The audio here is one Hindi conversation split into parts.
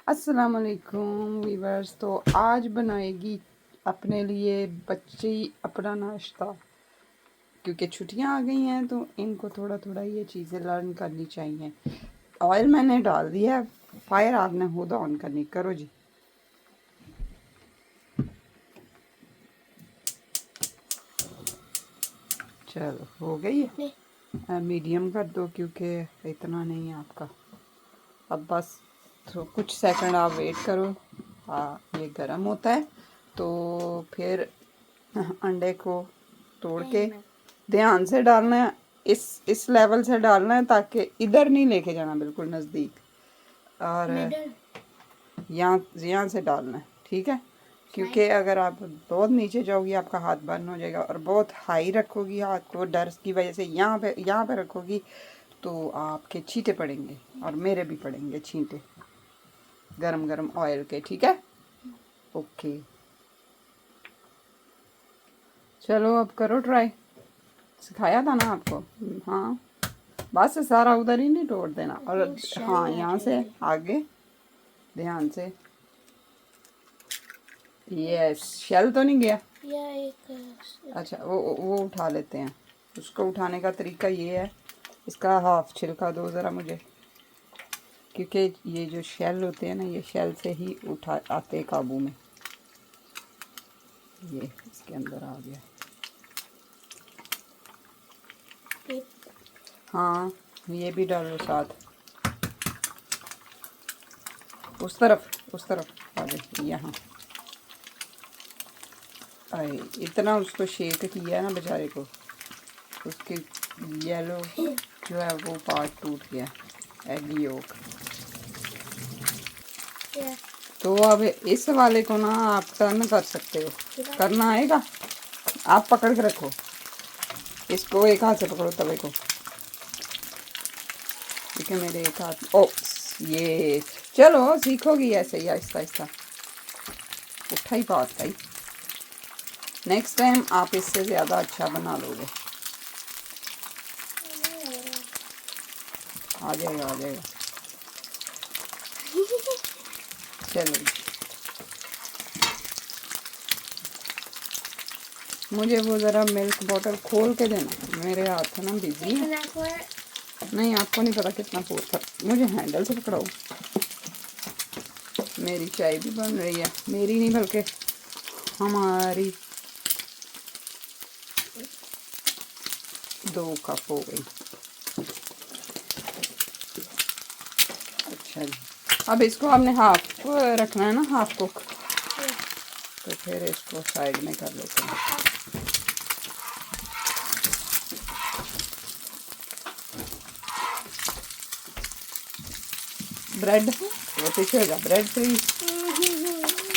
अस्सलाम वालेकुम वीवर्स। तो आज बनाएगी अपने लिए बच्ची अपना नाश्ता, क्योंकि छुट्टियां आ गई हैं तो इनको थोड़ा थोड़ा ये चीज़ें लर्न करनी चाहिए। ऑयल मैंने डाल दिया है, फायर आपने खुद ऑन करनी। करो जी। चलो हो गई है, मीडियम कर दो क्योंकि इतना नहीं है आपका। अब बस तो कुछ सेकंड आप वेट करो। हाँ, ये गर्म होता है तो फिर अंडे को तोड़ के ध्यान से डालना है। इस लेवल से डालना है ताकि इधर नहीं लेके जाना, बिल्कुल नज़दीक, और यहाँ से डालना है, ठीक है। क्योंकि अगर आप बहुत नीचे जाओगी आपका हाथ बर्न हो जाएगा, और बहुत हाई रखोगी हाथ को डर की वजह से, यहाँ पे रखोगी तो आपके छींटे पड़ेंगे और मेरे भी पड़ेंगे छींटे गरम गरम ऑयल के, ठीक है। ओके, चलो अब करो ट्राई। सिखाया था ना आपको। हाँ, बस सारा उधर ही नहीं तोड़ देना, और हाँ यहाँ से आगे ध्यान से। यस, शेल तो नहीं गया। अच्छा, वो उठा लेते हैं। उसको उठाने का तरीका ये है, इसका हाफ छिलका दो ज़रा मुझे, क्योंकि ये जो शेल होते हैं ना, ये शेल से ही उठा आते हैं काबू में। ये इसके अंदर आ गया। हाँ, ये भी डालो साथ। उस तरफ आगे, यहाँ। अरे इतना उसको शेक किया है ना बेचारे को, उसके येलो जो है वो पार्ट टूट गया, एग योक। तो अब इस वाले को ना आप टर्न कर सकते हो, करना आएगा। आप पकड़ के रखो इसको, एक हाथ से पकड़ो तवे को, ठीक है। मेरे एक हाथ, ओ ये चलो सीखोगी ऐसे ही आहिस्ता आहिस्ता। उठा ही पास भाई, नेक्स्ट टाइम आप इससे ज़्यादा अच्छा बना लोगे। आ जाएगा आ जाएगा। चलो, मुझे वो ज़रा मिल्क बॉटल खोल के देना, मेरे हाथ है ना बिजी है। नहीं, आपको नहीं पता कितना पोर था, मुझे हैंडल से पकड़ाओ। मेरी चाय भी बन रही है, मेरी नहीं बल्कि हमारी। 2 कप हो गई। अच्छा जी, अब इसको आपने हाफ रखना है ना, हाफ कुक। तो फिर इसको साइड में कर लेते हैं। ब्रेड वो पीछे हो जा, ब्रेड पीस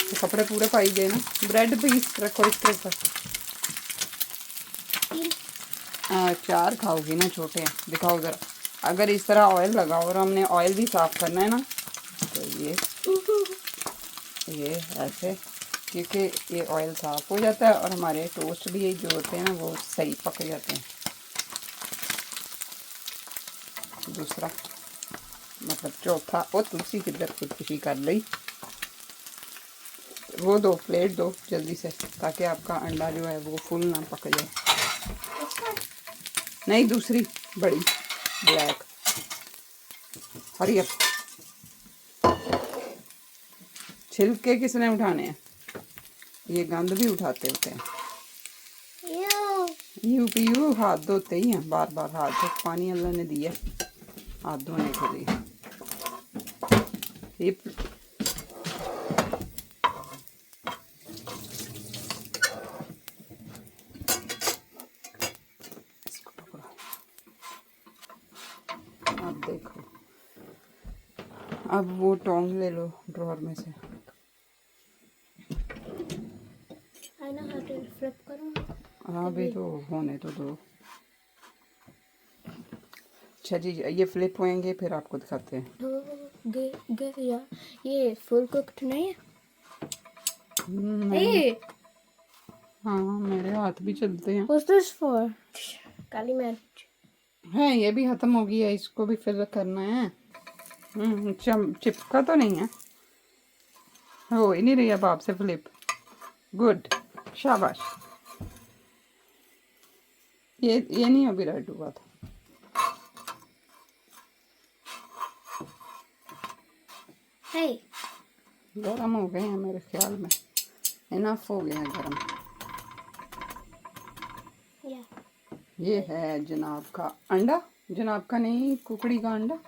तो कपड़े पूरे पाई गए ना। ब्रेड पीस रखो इसके ऊपर। 4 खाओगी ना, छोटे हैं, दिखाओ ज़रा। अगर इस तरह ऑयल लगाओ, और हमने ऑयल भी साफ़ करना है ना, तो ये ऐसे, क्योंकि ये ऑयल साफ़ हो जाता है और हमारे टोस्ट भी जो होते हैं ना वो सही पक जाते हैं। दूसरा मतलब चौथा, वो तुलसी किधर खुदकुशी कर ली। वो दो, प्लेट दो जल्दी से, ताकि आपका अंडा जो है वो फुल ना पक जाए। नहीं, दूसरी बड़ी ब्लैक, हरी। छिलके किसने उठाने हैं, ये गंद भी उठाते होते हैं। यू पी हाथ धोते ही हैं बार बार, हाथ से पानी अल्लाह ने दिया हाथ धोने के लिए। ये अब देखो, अब वो टोंग ले लो ड्रॉर में से। हाँ भी तो होने तो दो। अच्छा जी, ये फ्लिप होएंगे फिर आपको दिखाते हैं। ये फुल कुक्ड नहीं है। नहीं, हाँ मेरे हाथ भी चलते हैं। What's this for? काली मिर्च है, ये भी खत्म हो गई है, इसको भी फिर करना है। चिपका तो नहीं है। हो ही नहीं रही अब आपसे फ्लिप। गुड, शाबाश। ये नहीं अभी रेड हुआ था। Hey. गरम हो गए हैं मेरे ख्याल में, इनफ हो गया है गरम। Yeah. ये है जनाब का अंडा, जनाब का नहीं, कुकड़ी का अंडा।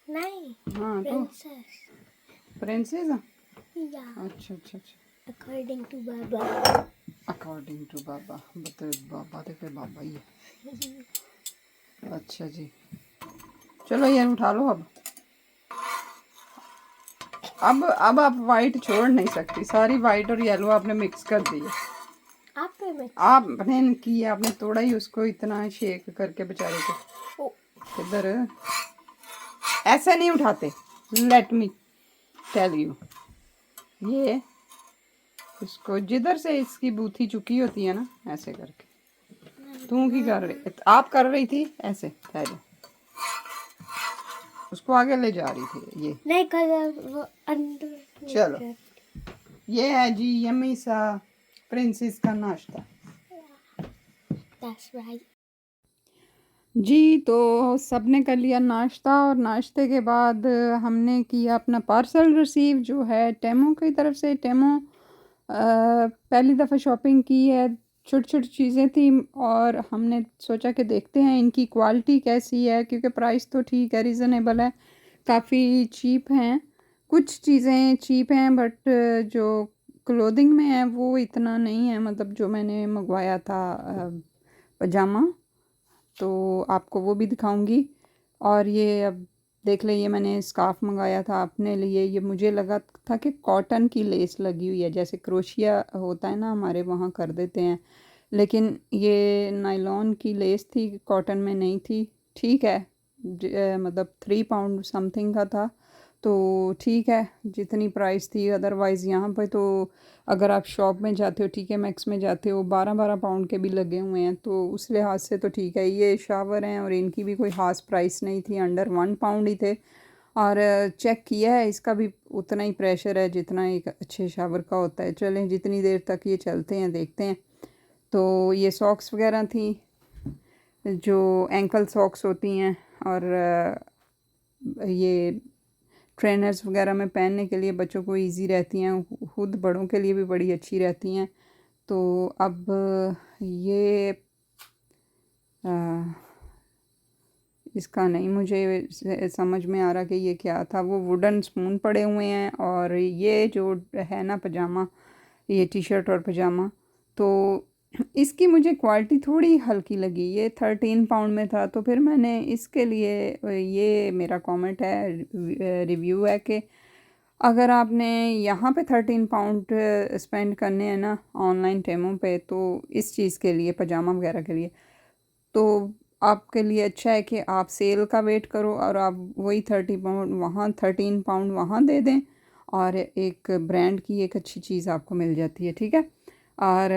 नहीं. हाँ तो Princess. प्रिंसेस। Yeah. अच्छा अच्छा अच्छा। According to Baba. According to Baba, बता बाबा तो फिर बाबा ही है। अच्छा जी, चलो यार उठा लो अब। अब आप वाइट छोड़ नहीं सकती, सारी वाइट और येलो आपने मिक्स कर दी है। आपने में. आपने किया, आपने तोड़ा ही उसको इतना शेक करके बेचारे को। Oh. इधर ऐसे नहीं उठाते, लेट मी टेल यू। ये इसको जिधर से इसकी बूथी चुकी होती है ना, ऐसे करके। तू की कर रही, आप कर रही थी ऐसे पहले, उसको आगे ले जा रही थी ये। नहीं कर वो अंदर. चलो, ये है जी यम्मी सा प्रिंसेस का नाश्ता। That's right. जी तो सबने कर लिया नाश्ता, और नाश्ते के बाद हमने किया अपना पार्सल रिसीव, जो है टेमो की तरफ से। टेमो पहली दफ़ा शॉपिंग की है, छोटी छोटी चीज़ें थी, और हमने सोचा कि देखते हैं इनकी क्वालिटी कैसी है, क्योंकि प्राइस तो ठीक है, रीज़नेबल है, काफ़ी चीप हैं। कुछ चीज़ें चीप हैं, बट जो क्लोथिंग में है वो इतना नहीं है। मतलब जो मैंने मंगवाया था पजामा, तो आपको वो भी दिखाऊंगी। और ये अब देख ले, ये मैंने स्कार्फ मंगाया था अपने लिए। ये मुझे लगा था कि कॉटन की लेस लगी हुई है, जैसे क्रोशिया होता है ना हमारे वहाँ कर देते हैं, लेकिन ये नायलॉन की लेस थी, कॉटन में नहीं थी। ठीक है, मतलब 3 पाउंड समथिंग का था, तो ठीक है जितनी प्राइस थी। अदरवाइज़ यहाँ पे तो अगर आप शॉप में जाते हो, ठीक है, मैक्स में जाते हो, 12-12 पाउंड के भी लगे हुए हैं, तो उस लिहाज से तो ठीक है। ये शावर हैं और इनकी भी कोई ख़ास प्राइस नहीं थी, अंडर 1 पाउंड ही थे। और चेक किया है, इसका भी उतना ही प्रेशर है जितना एक अच्छे शावर का होता है। चलें, जितनी देर तक ये चलते हैं देखते हैं। तो ये सॉक्स वगैरह थी, जो एंकल सॉक्स होती हैं, और ये ट्रेनर्स वगैरह में पहनने के लिए बच्चों को इजी रहती हैं, खुद बड़ों के लिए भी बड़ी अच्छी रहती हैं। तो अब ये इसका नहीं मुझे समझ में आ रहा कि ये क्या था। वो वुडन स्पून पड़े हुए हैं, और ये जो है ना पजामा, ये टी शर्ट और पजामा, तो इसकी मुझे क्वालिटी थोड़ी हल्की लगी। ये 13 पाउंड में था, तो फिर मैंने इसके लिए, ये मेरा कमेंट है, रिव्यू है, कि अगर आपने यहाँ पे 13 पाउंड स्पेंड करने हैं ना ऑनलाइन टेमो पे, तो इस चीज़ के लिए, पजामा वगैरह के लिए, तो आपके लिए अच्छा है कि आप सेल का वेट करो, और आप वही 30 पाउंड वहाँ, 13 पाउंड वहाँ दे दें, और एक ब्रांड की एक अच्छी चीज़ आपको मिल जाती है। ठीक है। और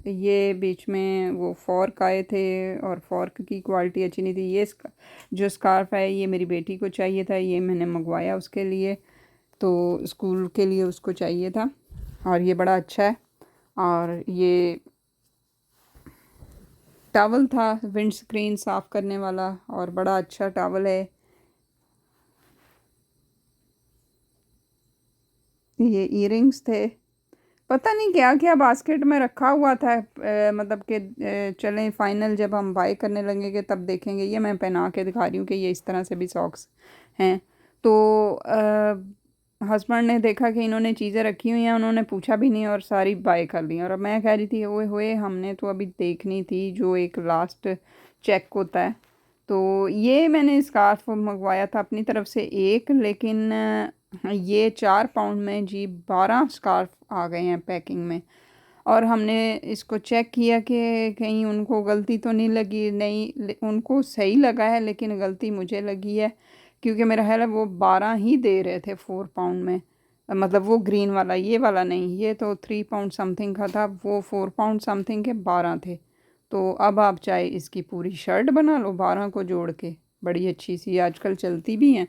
ये बीच में वो फॉर्क आए थे, और फॉर्क की क्वालिटी अच्छी नहीं थी। ये जो स्कार्फ है, ये मेरी बेटी को चाहिए था, ये मैंने मंगवाया उसके लिए, तो स्कूल के लिए उसको चाहिए था, और ये बड़ा अच्छा है। और ये टॉवल था, विंड स्क्रीन साफ़ करने वाला, और बड़ा अच्छा टॉवल है। ये इयरिंग्स थे, पता नहीं क्या क्या बास्केट में रखा हुआ था। मतलब कि चलें फाइनल जब हम बाय करने लगेंगे तब देखेंगे। ये मैं पहना के दिखा रही हूँ कि ये इस तरह से भी सॉक्स हैं। तो हस्बैंड ने देखा कि इन्होंने चीज़ें रखी हुई हैं, उन्होंने पूछा भी नहीं और सारी बाय कर ली। और अब मैं कह रही थी, ओए होए, हमने तो अभी देखनी थी जो एक लास्ट चेक होता है। तो ये मैंने स्कार्फ मंगवाया था अपनी तरफ से एक, लेकिन ये 4 पाउंड में जी 12 स्कार्फ आ गए हैं पैकिंग में। और हमने इसको चेक किया कि कहीं उनको गलती तो नहीं लगी। नहीं, उनको सही लगा है, लेकिन गलती मुझे लगी है, क्योंकि मेरा ख्याल है वो 12 ही दे रहे थे 4 पाउंड में। मतलब वो ग्रीन वाला, ये वाला नहीं, ये तो 3 पाउंड समथिंग का था, वो 4 पाउंड समथिंग के 12 थे। तो अब आप चाहे इसकी पूरी शर्ट बना लो 12 को जोड़ के, बड़ी अच्छी सी आजकल चलती भी हैं।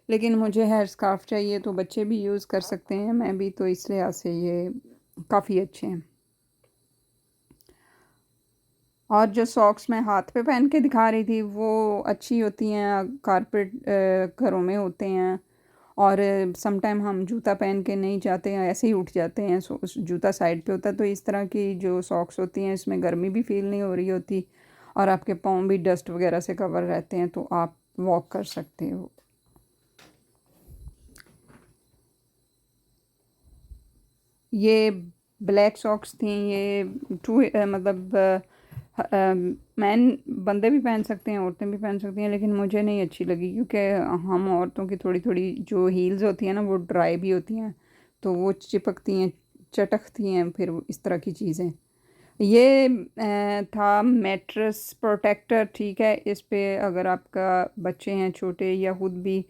लेकिन मुझे हेयर स्कार्फ चाहिए, तो बच्चे भी यूज़ कर सकते हैं, मैं भी, तो इस लिहाज से ये काफ़ी अच्छे हैं। और जो सॉक्स मैं हाथ पे पहन के दिखा रही थी वो अच्छी होती हैं, कारपेट घरों में होते हैं। और समटाइम हम जूता पहन के नहीं जाते हैं, ऐसे ही उठ जाते हैं, जूता साइड पे होता है, तो इस तरह की जो सॉक्स होती हैं इसमें गर्मी भी फील नहीं हो रही होती और आपके पाँव भी डस्ट वगैरह से कवर रहते हैं, तो आप वॉक कर सकते हो। ये ब्लैक सॉक्स थी, ये मतलब मैन बंदे भी पहन सकते हैं, औरतें भी पहन सकती हैं, लेकिन मुझे नहीं अच्छी लगी क्योंकि हम औरतों की थोड़ी थोड़ी जो हील्स होती हैं ना वो ड्राई भी होती हैं, तो वो चिपकती हैं, चटकती हैं, फिर इस तरह की चीज़ें। ये था मैट्रेस प्रोटेक्टर, ठीक है। इस पे अगर आपका बच्चे हैं छोटे या खुद भी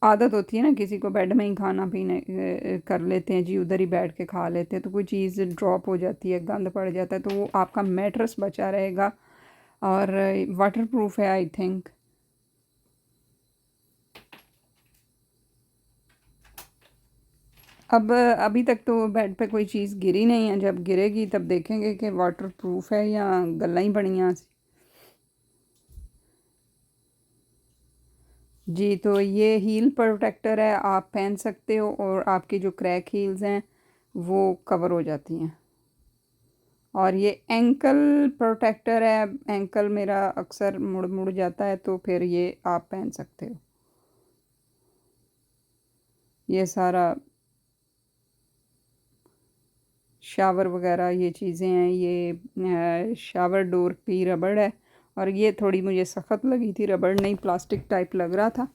आदत होती है ना किसी को बेड में ही खाना पीने कर लेते हैं जी, उधर ही बैठ के खा लेते हैं, तो कोई चीज़ ड्रॉप हो जाती है, गंद पड़ जाता है, तो वो आपका मैट्रेस बचा रहेगा और वाटर प्रूफ है आई थिंक। अब अभी तक तो बेड पे कोई चीज़ गिरी नहीं है, जब गिरेगी तब देखेंगे कि वाटर प्रूफ है या गल्ला ही बनियाँ। जी, तो ये हील प्रोटेक्टर है, आप पहन सकते हो और आपकी जो क्रैक हील्स हैं वो कवर हो जाती हैं। और ये एंकल प्रोटेक्टर है, एंकल मेरा अक्सर मुड़ मुड़ जाता है, तो फिर ये आप पहन सकते हो। ये सारा शावर वगैरह ये चीज़ें हैं, ये शावर डोर की रबड़ है, और ये थोड़ी मुझे सख्त लगी थी, रबड़ नहीं प्लास्टिक टाइप लग रहा था,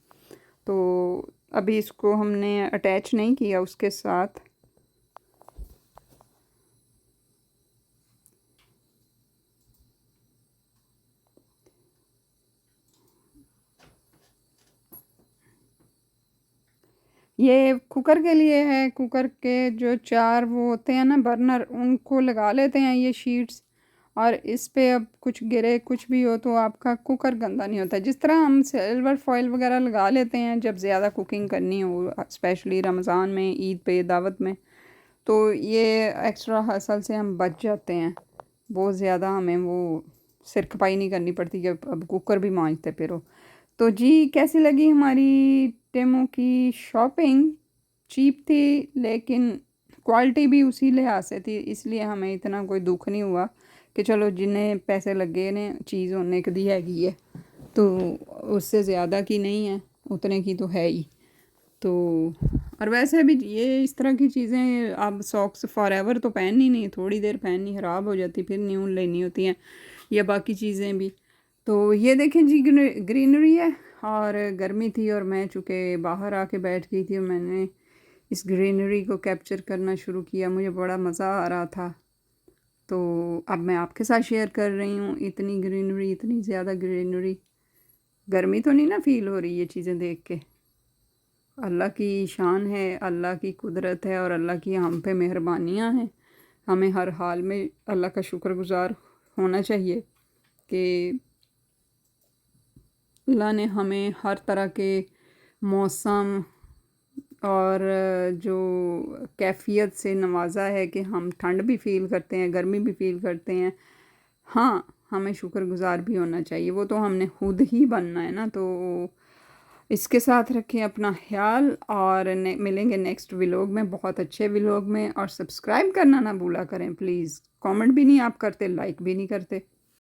तो अभी इसको हमने अटैच नहीं किया उसके साथ। ये कुकर के लिए है, कुकर के जो 4 वो होते हैं ना बर्नर, उनको लगा लेते हैं ये शीट्स, और इस पे अब कुछ गिरे कुछ भी हो तो आपका कुकर गंदा नहीं होता। जिस तरह हम सिल्वर फॉइल वगैरह लगा लेते हैं जब ज़्यादा कुकिंग करनी हो, स्पेशली रमज़ान में, ईद पे, दावत में, तो ये एक्स्ट्रा हसल से हम बच जाते हैं। बहुत ज़्यादा हमें वो सिर खपाई नहीं करनी पड़ती कि अब कुकर भी मांजते फिरो। तो जी, कैसी लगी हमारी टेमो की शॉपिंग? चीप थी लेकिन क्वालिटी भी उसी लिहाज से थी, इसलिए हमें इतना कोई दुख नहीं हुआ कि चलो जिन्हें पैसे लगे ने चीज़ उन्हें कदी हैगी है, तो उससे ज़्यादा की नहीं है, उतने की तो है ही। तो और वैसे भी ये इस तरह की चीज़ें अब सॉक्स फॉर एवर तो पहननी नहीं, थोड़ी देर पहननी, ख़राब हो जाती, फिर न्यू लेनी होती हैं, या बाकी चीज़ें भी। तो ये देखें जी, ग्रीनरी है, और गर्मी थी और मैं चूँकि बाहर आके बैठ गई थी और मैंने इस ग्रीनरी को कैप्चर करना शुरू किया, मुझे बड़ा मज़ा आ रहा था, तो अब मैं आपके साथ शेयर कर रही हूँ इतनी ग्रीनरी, इतनी ज़्यादा ग्रीनरी। गर्मी तो नहीं ना फ़ील हो रही ये चीज़ें देख के? अल्लाह की शान है, अल्लाह की कुदरत है, और अल्लाह की हम पे मेहरबानियाँ हैं। हमें हर हाल में अल्लाह का शुक्रगुज़ार होना चाहिए कि अल्लाह ने हमें हर तरह के मौसम और जो कैफ़ियत से नवाजा है कि हम ठंड भी फ़ील करते हैं, गर्मी भी फ़ील करते हैं। हाँ, हमें शुक्रगुज़ार भी होना चाहिए, वो तो हमने खुद ही बनना है ना। तो इसके साथ रखें अपना ख्याल, और मिलेंगे नेक्स्ट व्लॉग में, बहुत अच्छे व्लॉग में, और सब्सक्राइब करना ना भूला करें प्लीज़। कमेंट भी नहीं आप करते, लाइक भी नहीं करते।